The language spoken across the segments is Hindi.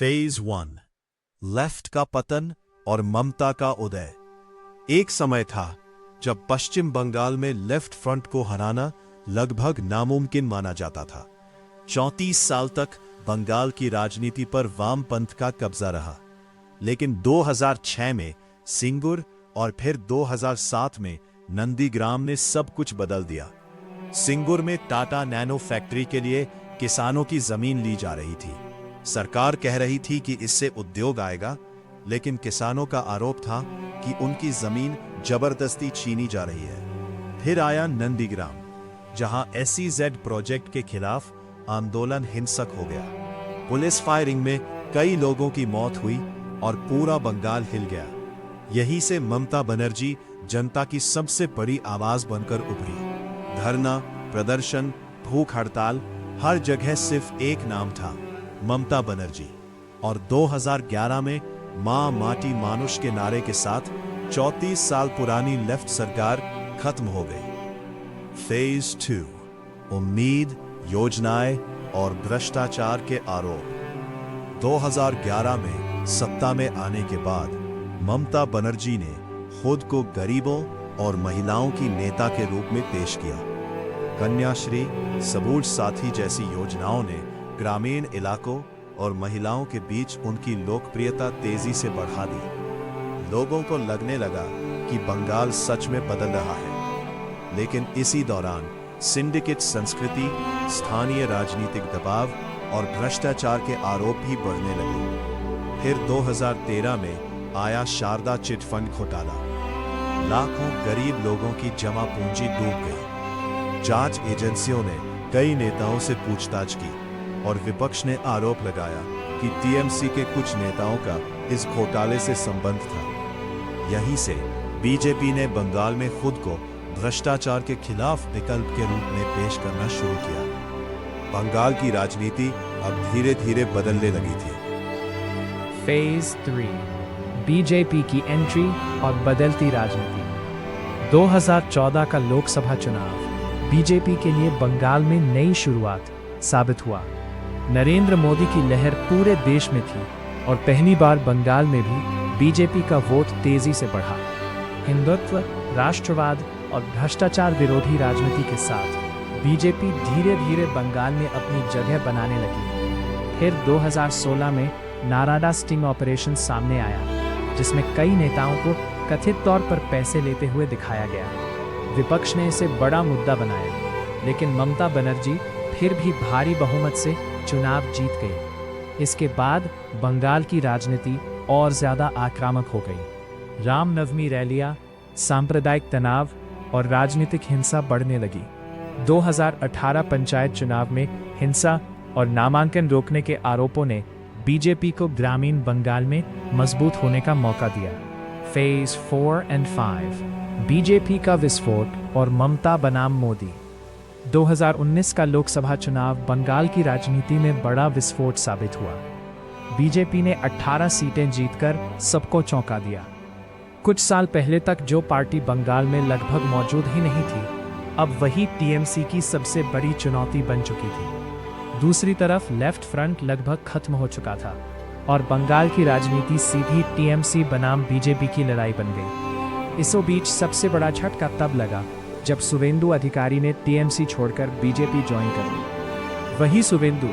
फेज 1 लेफ्ट का पतन और ममता का उदय। एक समय था जब पश्चिम बंगाल में लेफ्ट फ्रंट को हराना लगभग नामुमकिन माना जाता था। 34 साल तक बंगाल की राजनीति पर वामपंथ का कब्जा रहा, लेकिन 2006 में सिंगुर और फिर 2007 में नंदीग्राम ने सब कुछ बदल दिया। सिंगुर में टाटा नैनो फैक्ट्री के लिए किसानों की जमीन ली जा रही थी। सरकार कह रही थी कि इससे उद्योग आएगा, लेकिन किसानों का आरोप था कि उनकी जमीन जबरदस्ती छीनी जा रही है। फिर आया नंदीग्राम, जहां SEZ प्रोजेक्ट के खिलाफ आंदोलन हिंसक हो गया। पुलिस फायरिंग में कई लोगों की मौत हुई और पूरा बंगाल हिल गया। यहीं से ममता बनर्जी जनता की सबसे बड़ी आवाज बनकर उभरी। धरना, प्रदर्शन, भूख हड़ताल, हर जगह सिर्फ एक नाम था, ममता बनर्जी। और 2011 में मां माटी मानुष के नारे के साथ 34 साल पुरानी लेफ्ट सरकार खत्म हो गई। फेज 2 उम्मीद, योजनाएं और भ्रष्टाचार के आरोप। 2011 में सत्ता में आने के बाद ममता बनर्जी ने खुद को गरीबों और महिलाओं की नेता के रूप में पेश किया। कन्याश्री, सबूज साथी जैसी योजनाओं ने ग्रामीण इलाकों और महिलाओं के बीच उनकी लोकप्रियता तेजी से बढ़ा दी। लोगों को लगने लगा कि बंगाल सच में बदल रहा है। लेकिन इसी दौरान सिंडिकेट संस्कृति, स्थानीय राजनीतिक दबाव और भ्रष्टाचार के आरोप भी बढ़ने लगे। फिर 2013 में आया शारदा चिट फंड घोटाला। लाखों गरीब लोगों की जमा पूंजी डूब गई। जांच एजेंसियों ने कई नेताओं से पूछताछ की और विपक्ष ने आरोप लगाया कि TMC के कुछ नेताओं का इस घोटाले से संबंध था। यहीं से बीजेपी ने बंगाल में खुद को भ्रष्टाचार के खिलाफ विकल्प के रूप में पेश करना शुरू किया। बंगाल की राजनीति अब धीरे धीरे बदलने लगी थी। फेज 3 बीजेपी की एंट्री और बदलती राजनीति। 2014 का लोकसभा चुनाव बीजेपी के लिए बंगाल में नई शुरुआत साबित हुआ। नरेंद्र मोदी की लहर पूरे देश में थी और पहली बार बंगाल में भी बीजेपी का वोट तेजी से बढ़ा। हिंदुत्व, राष्ट्रवाद और भ्रष्टाचार विरोधी राजनीति के साथ बीजेपी धीरे धीरे बंगाल में अपनी जगह बनाने लगी। फिर 2016 में नाराडा स्टिंग ऑपरेशन सामने आया, जिसमें कई नेताओं को कथित तौर पर पैसे लेते हुए दिखाया गया। विपक्ष ने इसे बड़ा मुद्दा बनाया, लेकिन ममता बनर्जी फिर भी भारी बहुमत से चुनाव जीत गई। इसके बाद बंगाल की राजनीति और ज्यादा आक्रामक हो गई। रामनवमी रैलियां, सांप्रदायिक तनाव और राजनीतिक हिंसा बढ़ने लगी। 2018 पंचायत चुनाव में हिंसा और नामांकन रोकने के आरोपों ने बीजेपी को ग्रामीण बंगाल में मजबूत होने का मौका दिया। फेज 4 और 5 बीजेपी का विस्फोट और ममता बनाम मोदी। 2019 का लोकसभा चुनाव बंगाल की राजनीति में बड़ा विस्फोट साबित हुआ। बीजेपी ने 18 सीटें जीतकर सबको चौंका दिया। कुछ साल पहले तक जो पार्टी बंगाल में लगभग मौजूद ही नहीं थी, अब वही TMC की सबसे बड़ी चुनौती बन चुकी थी। दूसरी तरफ लेफ्ट फ्रंट लगभग खत्म हो चुका था और बंगाल की राजनीति सीधी TMC बनाम बीजेपी की लड़ाई बन गई। इसों बीच सबसे बड़ा झटका तब लगा जब शुवेंदु अधिकारी ने TMC छोड़कर बीजेपी ज्वाइन कर ली। वही शुवेंदु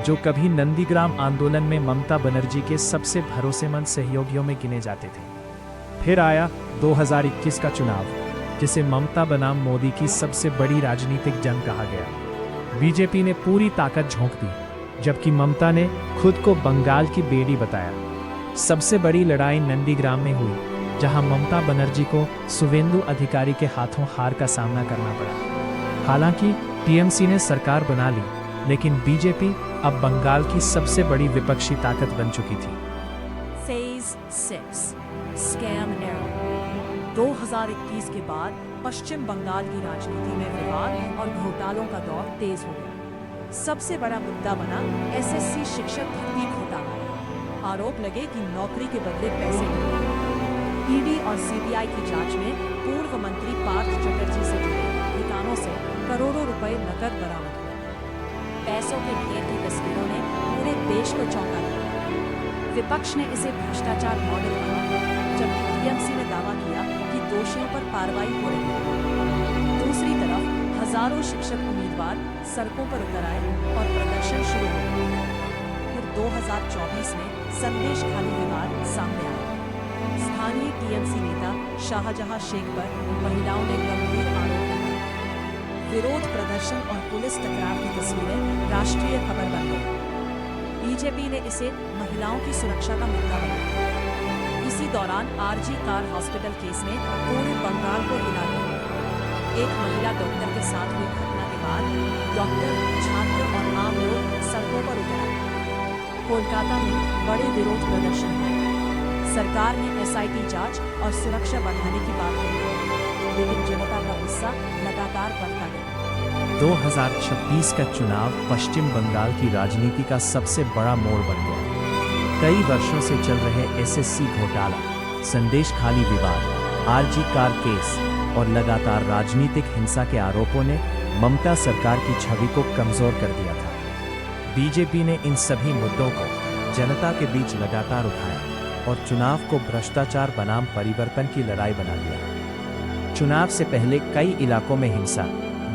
जो कभी नंदीग्राम आंदोलन में ममता बनर्जी के सबसे भरोसेमंद सहयोगियों में गिने जाते थे। फिर आया 2021 का चुनाव, जिसे ममता बनाम मोदी की सबसे बड़ी राजनीतिक जंग कहा गया। बीजेपी ने पूरी ताकत झोंक दी, जबकि ममता ने खुद को बंगाल की बेटी बताया। सबसे बड़ी लड़ाई नंदीग्राम में हुई, जहां ममता बनर्जी को शुवेंदु अधिकारी के हाथों हार का सामना करना पड़ा। हालांकि TMC ने सरकार बना ली, लेकिन बीजेपी अब बंगाल की सबसे बड़ी विपक्षी ताकत बन चुकी थी। Phase 6 scam era. 2021 के बाद पश्चिम बंगाल की राजनीति में विवाद और घोटालों का दौर तेज हो गया। सबसे बड़ा मुद्दा बना SSC शिक्षक भर्ती घोटाला। आरोप लगे कि नौकरी के बदले पैसे मिले। ED और CBI की जांच में पूर्व मंत्री पार्थ चटर्जी से जुड़े ठिकानों से करोड़ों रुपए नकद बरामद हुए। पैसों के ढेर की तस्वीरों ने पूरे देश को चौंका दिया। विपक्ष ने इसे भ्रष्टाचार मॉडल कहा, जबकि टीएमसी ने दावा किया कि दोषियों पर कार्रवाई हो रही है। दूसरी तरफ हजारों शिक्षक उम्मीदवार सड़कों पर उतर आए और प्रदर्शन शुरू हो गया। फिर 2024 में संदेश खाली विवाद सामने आया। स्थानीय टीएमसी नेता शाहजहां शेख पर महिलाओं ने गंभीर आरोप लगाए। विरोध प्रदर्शन और पुलिस टकराव की तस्वीरें राष्ट्रीय खबर बन गई। बीजेपी ने इसे महिलाओं की सुरक्षा का मुद्दा बनाया। इसी दौरान आरजी कार हॉस्पिटल केस ने पूरे बंगाल को हिला दिया। एक महिला डॉक्टर के साथ हुई घटना के बाद डॉक्टर, छात्र और आम लोग सड़कों पर उतर आए। कोलकाता में बड़े विरोध प्रदर्शन हुए। सरकार ने एसआईटी जांच और सुरक्षा बढ़ाने की बात कही, लेकिन जनता का गुस्सा लगातार बढ़ता गया। 2026 का चुनाव पश्चिम बंगाल की राजनीति का सबसे बड़ा मोड़ बन गया। कई वर्षों से चल रहे एसएससी घोटाला, संदेश खाली विवाद, आरजी कार केस और लगातार राजनीतिक हिंसा के आरोपों ने ममता सरकार की छवि को कमजोर कर दिया था। बीजेपी ने इन सभी मुद्दों को जनता के बीच लगातार उठाया और चुनाव को भ्रष्टाचार बनाम परिवर्तन की लड़ाई बना दिया। चुनाव से पहले कई इलाकों में हिंसा,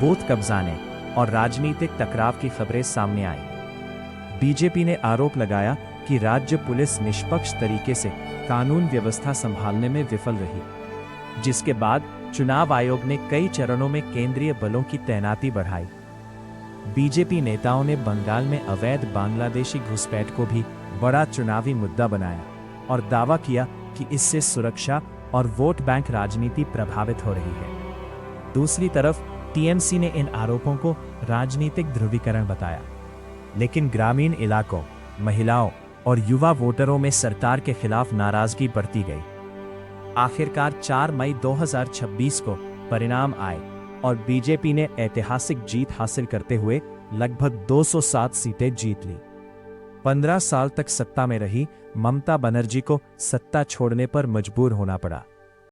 बूथ कब्जाने और राजनीतिक टकराव की खबरें सामने आई। बीजेपी ने आरोप लगाया कि राज्य पुलिस निष्पक्ष तरीके से कानून व्यवस्था संभालने में विफल रही, जिसके बाद चुनाव आयोग ने कई चरणों में केंद्रीय बलों की तैनाती बढ़ाई। बीजेपी नेताओं ने बंगाल में अवैध बांग्लादेशी घुसपैठ को भी बड़ा चुनावी मुद्दा बनाया और दावा किया कि इससे सुरक्षा और वोट बैंक राजनीति प्रभावित हो रही है। दूसरी तरफ टीएमसी ने इन आरोपों को राजनीतिक ध्रुवीकरण बताया, लेकिन ग्रामीण इलाकों, महिलाओं और युवा वोटरों में सरकार के खिलाफ नाराजगी बढ़ती गई। आखिरकार 4 मई 2026 को परिणाम आए और बीजेपी ने ऐतिहासिक जीत हासिल करते हुए लगभग 207 सीटें जीत ली। 15 साल तक सत्ता में रही ममता बनर्जी को सत्ता छोड़ने पर मजबूर होना पड़ा।